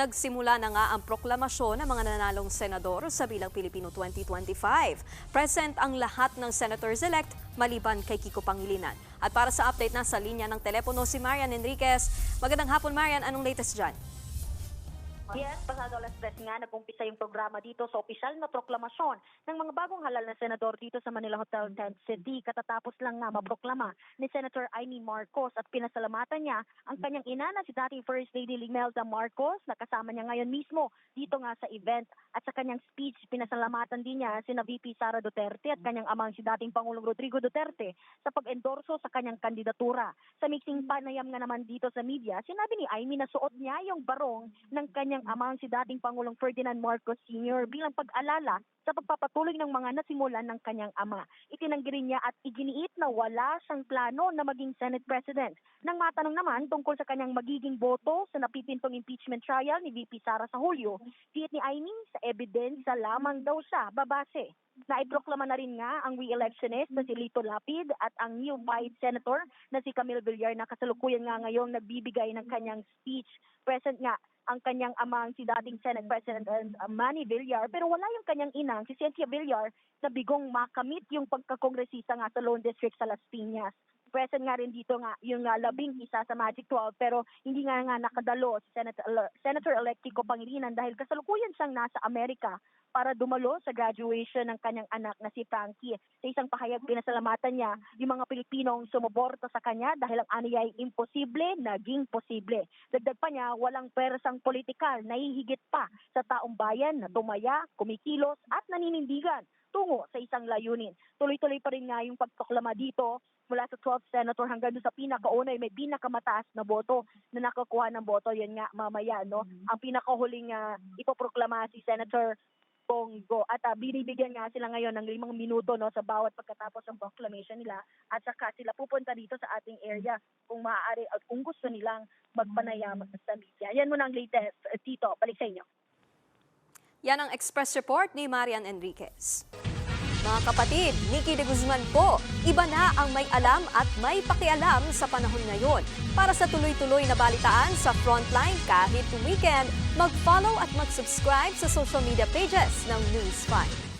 Nagsimula na nga ang proklamasyon ng mga nanalong senador sa Bilang Pilipino 2025. Present ang lahat ng senators-elect maliban kay Kiko Pangilinan. At para sa update, nasa linya ng telepono si Marian Enriquez. Magandang hapon, Marian. Anong latest dyan? Yes, pasado alas 3 nga nag-umpisa yung programa dito sa opisyal na proklamasyon ng mga bagong halal na senador dito sa Manila Hotel Tent City. Katatapos lang nga maproklama ni Senator Amy Marcos at pinasalamatan niya ang kanyang ina na si dating First Lady Limelda Marcos na kasama niya ngayon mismo dito nga sa event. At sa kanyang speech, pinasalamatan din niya sina VP Sara Duterte at kanyang amang si dating Pangulong Rodrigo Duterte sa pag-endorso sa kanyang kandidatura. Sa mixing panayam nga naman dito sa media, sinabi ni Amy na suot niya yung barong ng kanyang amang si dating Pangulong Ferdinand Marcos Sr. bilang pag-alala sa pagpapatuloy ng mga nasimulan ng kanyang ama. Itinanggi rin niya at iginiit na wala siyang plano na maging Senate President. Nang matanong naman tungkol sa kanyang magiging boto sa napipintong impeachment trial ni VP Sara sa Hulyo, tiit ni Amy sa ebidensya lamang daw siya babase. Naiproklama na rin nga ang re-electionist na si Lito Lapid at ang new Vice Senator na si Camille Villar na kasalukuyan nga ngayong nagbibigay ng kanyang speech. Present nga ang kanyang amang si dating Senate President Manny Villar, pero wala yung kanyang inang si Cynthia Villar na bigong makamit yung pagkakongresista nga sa Lone District sa Las Piñas. Present nga rin dito nga yung 11 sa Magic 12 pero hindi nga nakadalo si Senator-elect Kiko Pangilinan dahil kasalukuyan siyang nasa Amerika para dumalo sa graduation ng kanyang anak na si Frankie. Sa isang pahayag, pinasalamatan niya yung mga Pilipinong sumuporta sa kanya dahil ang aniya ay imposible, naging posible. Dagdag pa niya, walang persang politikal na hihigit pa sa taong bayan na tumaya, kumikilos at naninindigan tungo sa isang layunin. Tuloy-tuloy pa rin nga yung pagproklama dito mula sa 12th senator hanggang doon sa pinakauna may pinakamataas na boto na nakakuha ng boto. Yan nga mamaya, no? Ang pinakahuling ipoproklama si Senator Bongo at binibigyan nga sila ngayon ng 5 minuto, no, sa bawat pagkatapos ng proclamation nila at saka sila pupunta dito sa ating area kung maaari at kung gusto nilang magpanayam sa media. Yan muna ang latest. Tito, balik sa inyo. Yan ang Express Report ni Marian Enriquez. Mga kapatid, Nikki de Guzman po, iba na ang may alam at may pakialam sa panahon ngayon. Para sa tuloy-tuloy na balitaan sa Frontline kahit weekend, mag-follow at mag-subscribe sa social media pages ng News 5.